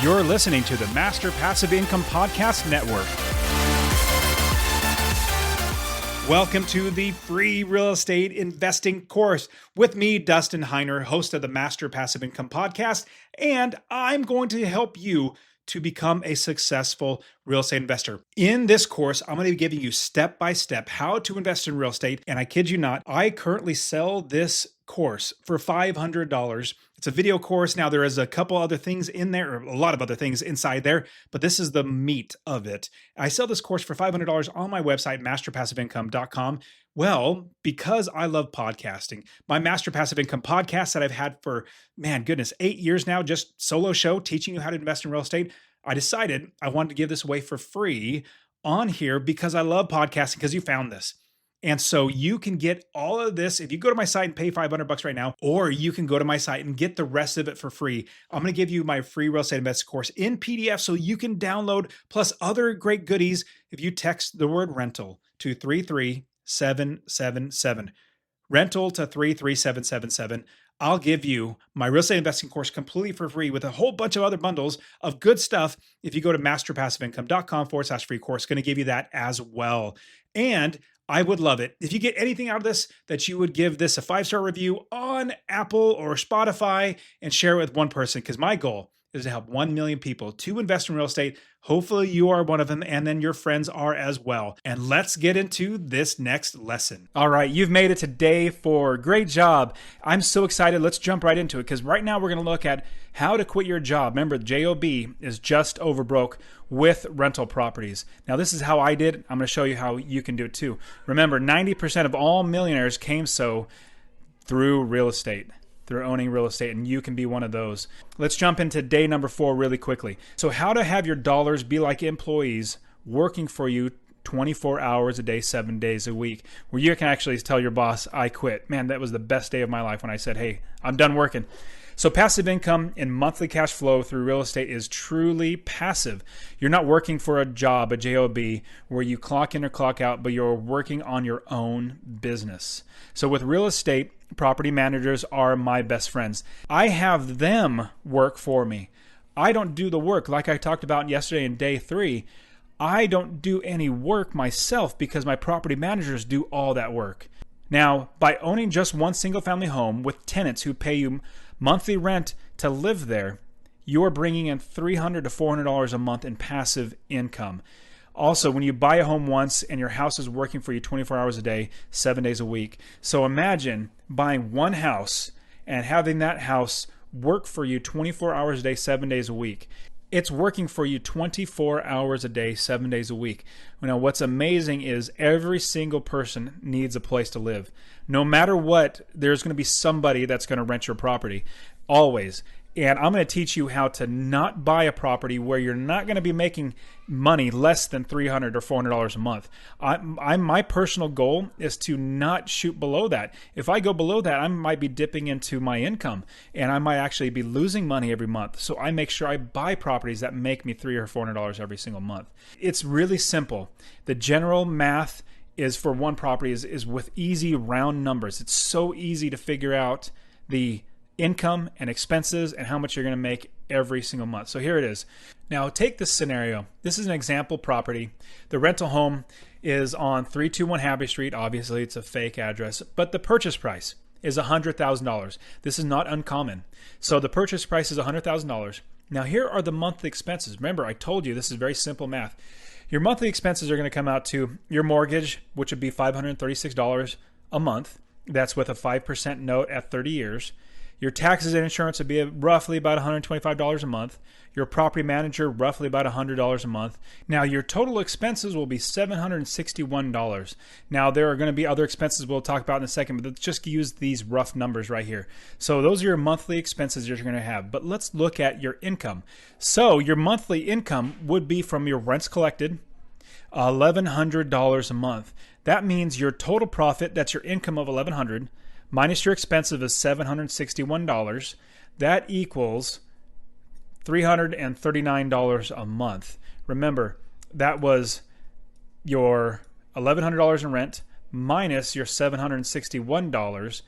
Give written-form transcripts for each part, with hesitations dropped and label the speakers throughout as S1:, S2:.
S1: You're listening to the Master Passive Income Podcast Network. Welcome to the free real estate investing course with me, Dustin Heiner, host of the Master Passive Income Podcast, and I'm going to help you to become a successful real estate investor. In this course, I'm going to be giving you step-by-step how to invest in real estate, and I kid you not, I currently sell this course for $500. It's a video course. Now, there is a couple other things in there, or a lot of other things inside there, but this is the meat of it. I sell this course for $500 on my website, masterpassiveincome.com. Well, because I love podcasting, my Master Passive Income podcast that I've had for, 8 years now, just solo show teaching you how to invest in real estate, I decided I wanted to give this away for free on here because I love podcasting, because you found this. And so you can get all of this if you go to my site and pay $500 right now, or you can go to my site and get the rest of it for free. I'm going to give you my free real estate investing course in PDF so you can download, plus other great goodies if you text the word rental to 33777. Rental to 33777. I'll give you my real estate investing course completely for free with a whole bunch of other bundles of good stuff. If you go to masterpassiveincome.com/free course, going to give you that as well. And I would love it if you get anything out of this, that you would give this a 5-star review on Apple or Spotify and share it with one person, because my goal is to help 1 million people to invest in real estate. Hopefully you are one of them, and then your friends are as well. And let's get into this next lesson. All right, you've made it to day 4. Great job. I'm so excited. Let's jump right into it, because right now we're going to look at how to quit your job. Remember, JOB is just over broke with rental properties. Now, this is how I did. I'm going to show you how you can do it too. Remember, 90% of all millionaires came so through real estate. Through owning real estate, and you can be one of those. Let's jump into day number 4 really quickly. So how to have your dollars be like employees working for you 24 hours a day, 7 days a week, where you can actually tell your boss, I quit. Man, that was the best day of my life when I said, hey, I'm done working. So passive income and monthly cash flow through real estate is truly passive. You're not working for a job, a JOB, where you clock in or clock out, but you're working on your own business. So with real estate, property managers are my best friends. I have them work for me. I don't do the work. Like I talked about yesterday in day 3, I don't do any work myself because my property managers do all that work. Now, by owning just one single family home with tenants who pay you monthly rent to live there, you're bringing in $300 to $400 a month in passive income. Also, when you buy a home once and your house is working for you 24 hours a day, 7 days a week. So imagine buying one house and having that house work for you 24 hours a day, 7 days a week. It's working for you 24 hours a day, 7 days a week. Now, what's amazing is every single person needs a place to live. No matter what, there's going to be somebody that's going to rent your property, always. And I'm going to teach you how to not buy a property where you're not going to be making money less than $300 or $400 a month. My personal goal is to not shoot below that. If I go below that, I might be dipping into my income, and I might actually be losing money every month. So I make sure I buy properties that make me $300 or $400 every single month. It's really simple. The general math is for one property is with easy round numbers. It's so easy to figure out the income and expenses and how much you're going to make every single month. So here it is. Now take this scenario. This is an example property. The rental home is on 321 Happy Street. Obviously it's a fake address, but the purchase price is $100,000. This is not uncommon. So the purchase price is $100,000. Now here are the monthly expenses. Remember, I told you this is very simple math. Your monthly expenses are going to come out to your mortgage, which would be $536 a month. That's with a 5% note at 30 years. Your taxes and insurance would be roughly about $125 a month. Your property manager, roughly about $100 a month. Now, your total expenses will be $761. Now, there are going to be other expenses we'll talk about in a second, but let's just use these rough numbers right here. So those are your monthly expenses you're going to have. But let's look at your income. So your monthly income would be from your rents collected, $1,100 a month. That means your total profit, that's your income of $1,100, minus your expenses is $761. That equals $339 a month. Remember, that was your $1,100 in rent minus your $761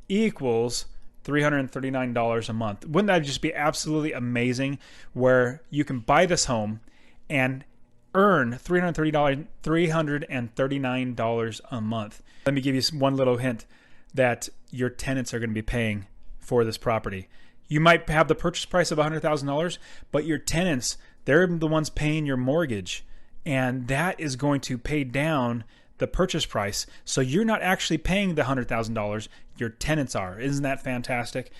S1: equals $339 a month. Wouldn't that just be absolutely amazing, where you can buy this home and earn $339 a month? Let me give you one little hint that your tenants are going to be paying for this property. You might have the purchase price of $100,000, but your tenants, they're the ones paying your mortgage, and that is going to pay down the purchase price. So you're not actually paying the $100,000, your tenants are. Isn't that fantastic?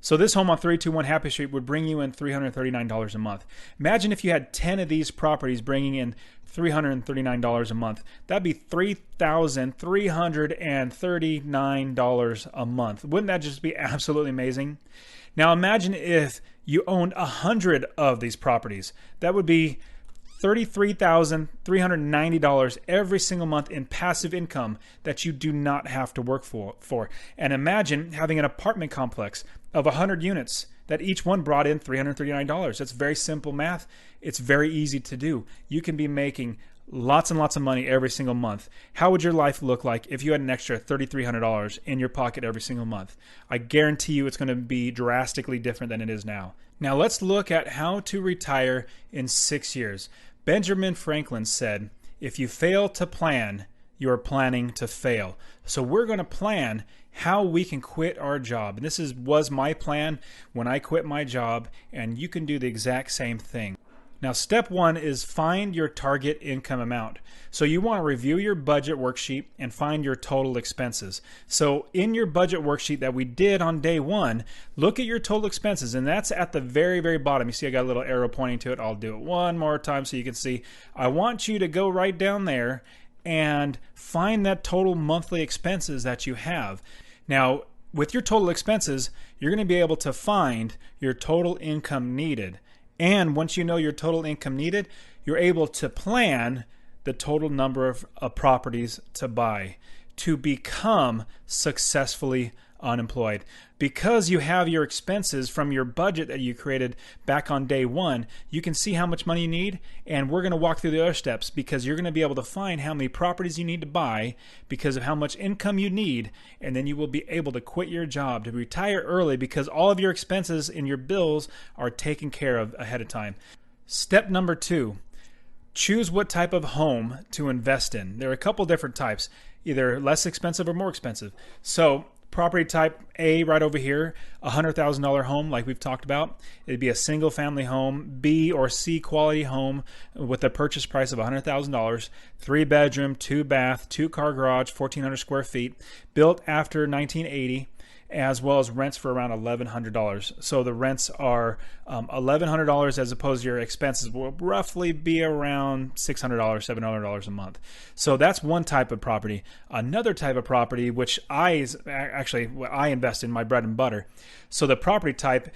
S1: So this home on 321 Happy Street would bring you in $339 a month. Imagine if you had 10 of these properties bringing in $339 a month. That'd be $3,339 a month. Wouldn't that just be absolutely amazing? Now imagine if you owned 100 of these properties. That would be $33,390 every single month in passive income that you do not have to work for. And imagine having an apartment complex of 100 units that each one brought in $339. That's very simple math. It's very easy to do. You can be making lots and lots of money every single month. How would your life look like if you had an extra $3,300 in your pocket every single month? I guarantee you it's going to be drastically different than it is now. Now let's look at how to retire in 6 years. Benjamin Franklin said, if you fail to plan, you are planning to fail. So we're going to plan how we can quit our job. And this was my plan when I quit my job, and you can do the exact same thing. Now, step one is find your target income amount. So you want to review your budget worksheet and find your total expenses. So in your budget worksheet that we did on day one, look at your total expenses, and that's at the very, very bottom. You see I got a little arrow pointing to it. I'll do it one more time so you can see. I want you to go right down there and find that total monthly expenses that you have. Now, with your total expenses, you're going to be able to find your total income needed. And once you know your total income needed, you're able to plan the total number of properties to buy to become successfully unemployed. Because you have your expenses from your budget that you created back on day one, you can see how much money you need, and we're going to walk through the other steps because you're going to be able to find how many properties you need to buy because of how much income you need, and then you will be able to quit your job, to retire early because all of your expenses and your bills are taken care of ahead of time. Step number 2, choose what type of home to invest in. There are a couple different types, either less expensive or more expensive. So property type A right over here, $100,000 home like we've talked about. It'd be a single family home. B or C quality home with a purchase price of $100,000. 3 bedroom, 2 bath, 2 car garage, 1,400 square feet. Built after 1980. As well as rents for around $1,100. So the rents are $1,100 as opposed to your expenses will roughly be around $600, $700 a month. So that's one type of property. Another type of property, which I invest in, my bread and butter. So the property type,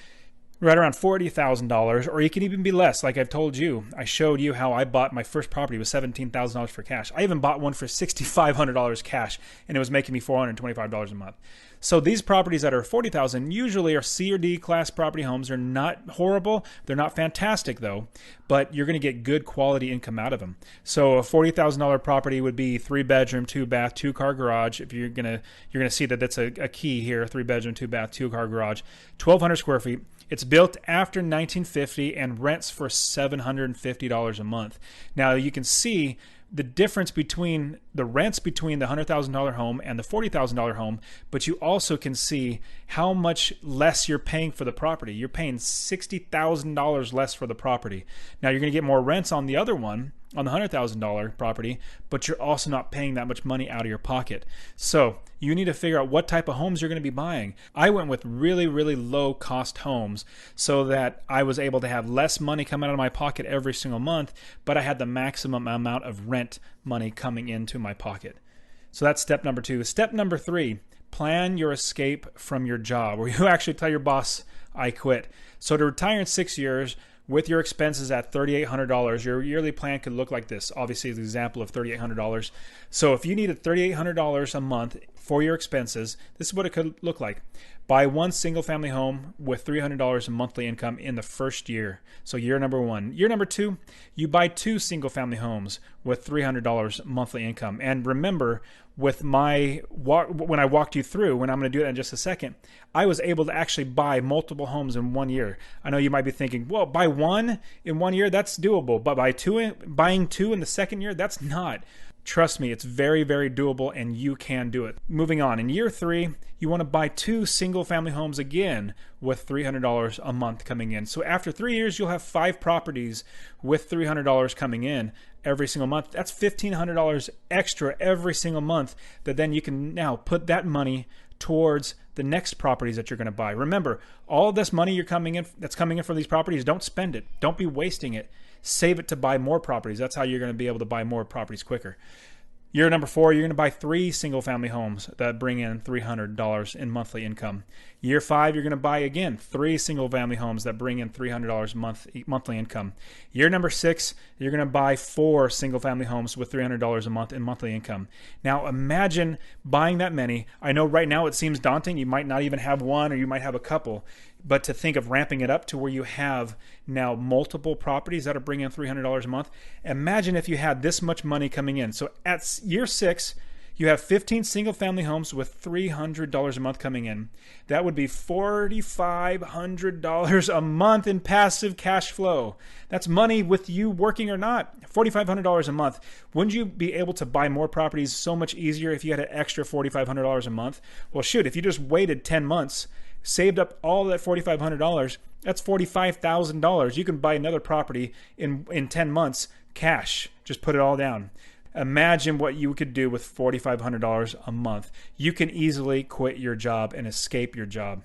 S1: right around $40,000, or you can even be less. Like I've told you, I showed you how I bought my first property with $17,000 for cash. I even bought one for $6,500 cash, and it was making me $425 a month. So these properties that are $40,000 usually are C or D class property homes. They're not horrible. They're not fantastic though, but you're going to get good quality income out of them. So a $40,000 property would be 3 bedroom, 2 bath, 2 car garage. If you're gonna see that that's a key here: 3 bedroom, 2 bath, 2 car garage, 1,200 square feet. It's built after 1950 and rents for $750 a month. Now you can see the difference between the rents between the $100,000 home and the $40,000 home, but you also can see how much less you're paying for the property. You're paying $60,000 less for the property. Now you're going to get more rents on the other one, on the $100,000 property, but you're also not paying that much money out of your pocket. So you need to figure out what type of homes you're going to be buying. I went with really, really low cost homes so that I was able to have less money coming out of my pocket every single month, but I had the maximum amount of rent money coming into my pocket. So that's step number 2. Step number 3, plan your escape from your job, where you actually tell your boss, I quit. So to retire in 6 years, with your expenses at $3,800, your yearly plan could look like this. Obviously, the example of $3,800. So if you needed $3,800 a month for your expenses, this is what it could look like. Buy one single family home with $300 in monthly income in the first year. So year number one. Year number two, you buy two single family homes with $300 monthly income. And remember, with when I walked you through, when I'm going to do that in just a second, I was able to actually buy multiple homes in 1 year. I know you might be thinking, well, buy one in 1 year, that's doable. But buying two in the second year, that's not. Trust me, it's very, very doable, and you can do it. Moving on, in year three, you want to buy two single family homes again with $300 a month coming in. So after 3 years, you'll have 5 properties with $300 coming in every single month. That's $1,500 extra every single month that then you can now put that money towards the next properties that you're going to buy. Remember, all this money that's coming in from these properties, don't spend it. Don't be wasting it. Save it to buy more properties. That's how you're going to be able to buy more properties quicker. Year number 4, you're going to buy 3 single family homes that bring in $300 in monthly income. Year 5, you're going to buy again 3 single family homes that bring in $300 monthly income. Year number 6, you're going to buy 4 single family homes with $300 a month in monthly income. Now imagine buying that many. I know right now it seems daunting. You might not even have one, or you might have a couple. But to think of ramping it up to where you have now multiple properties that are bringing in $300 a month, imagine if you had this much money coming in. So at year 6, you have 15 single family homes with $300 a month coming in. That would be $4,500 a month in passive cash flow. That's money with you working or not. $4,500 a month. Wouldn't you be able to buy more properties so much easier if you had an extra $4,500 a month? Well, shoot, if you just waited 10 months, saved up all that $4,500, that's $45,000. You can buy another property in 10 months cash. Just put it all down. Imagine what you could do with $4,500 a month. You can easily quit your job and escape your job.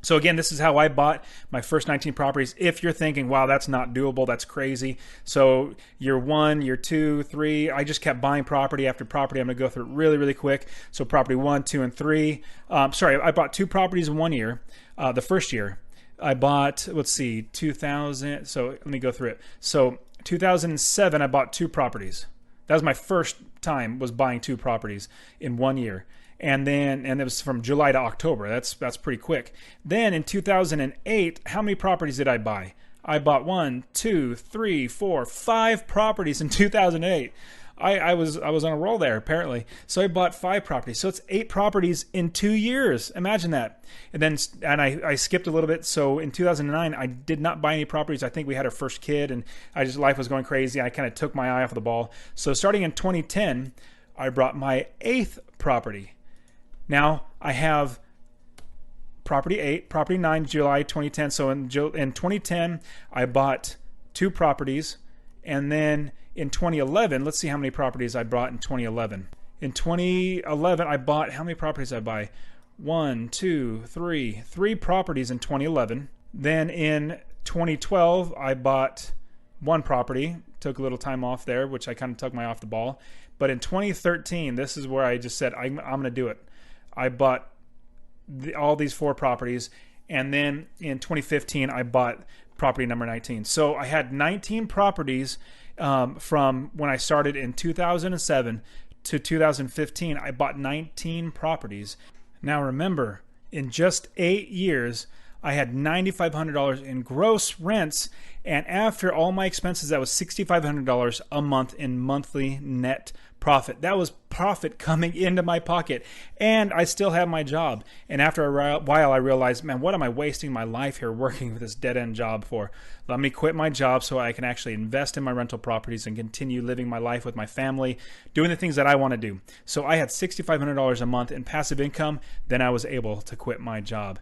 S1: So again, this is how I bought my first 19 properties. If you're thinking, wow, that's not doable, that's crazy. So year 1, year 2, 3, I just kept buying property after property. I'm going to go through it really, really quick. So property 1, 2, and 3. I bought 2 properties in 1 year. The first year, I bought, 2000. So let me go through it. So 2007, I bought 2 properties. That was my first time was buying 2 properties in 1 year. And it was from July to October. That's pretty quick. Then in 2008, how many properties did I buy? I bought 1, 2, 3, 4, 5 properties in 2008. I was on a roll there apparently. So I bought 5 properties. So it's 8 properties in 2 years. Imagine that. And I skipped a little bit. So in 2009, I did not buy any properties. I think we had our first kid, and life was going crazy. I kind of took my eye off the ball. So starting in 2010, I brought my 8th property. Now I have property 8, property 9, July 2010. So in 2010, I bought 2 properties. And then in 2011, let's see how many properties I bought in 2011. In 2011, I bought, how many properties did I buy? 1, 2, 3 properties in 2011. Then in 2012, I bought 1 property. Took a little time off there, which I kind of took my off the ball. But in 2013, this is where I just said, I'm going to do it. I bought all these 4 properties. And then in 2015, I bought property number 19. So I had 19 properties from when I started in 2007 to 2015. I bought 19 properties. Now remember, in just 8 years, I had $9,500 in gross rents, and after all my expenses, that was $6,500 a month in monthly net profit. That was profit coming into my pocket, and I still have my job. And after a while, I realized, man, what am I wasting my life here working with this dead-end job for? Let me quit my job so I can actually invest in my rental properties and continue living my life with my family, doing the things that I want to do. So I had $6,500 a month in passive income. Then I was able to quit my job.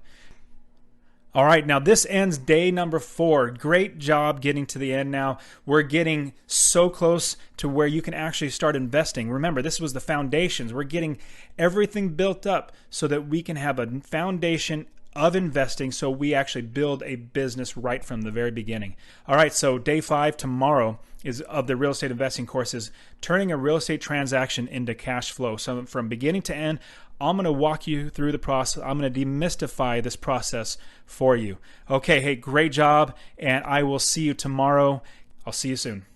S1: All right, now this ends day number 4. Great job getting to the end now. We're getting so close to where you can actually start investing. Remember, this was the foundations. We're getting everything built up so that we can have a foundation of investing so we actually build a business right from the very beginning. All right, so day 5 tomorrow is of the real estate investing course is turning a real estate transaction into cash flow. So from beginning to end, I'm going to walk you through the process. I'm going to demystify this process for you. Okay, hey, great job. And I will see you tomorrow. I'll see you soon.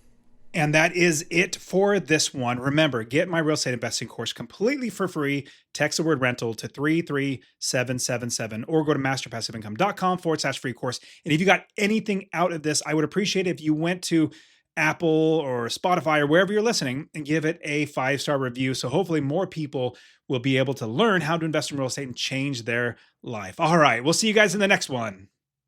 S1: And that is it for this one. Remember, get my real estate investing course completely for free. Text the word rental to 33777 or go to masterpassiveincome.com/free course. And if you got anything out of this, I would appreciate it if you went to Apple or Spotify or wherever you're listening and give it a 5-star review. So hopefully more people will be able to learn how to invest in real estate and change their life. All right, we'll see you guys in the next one.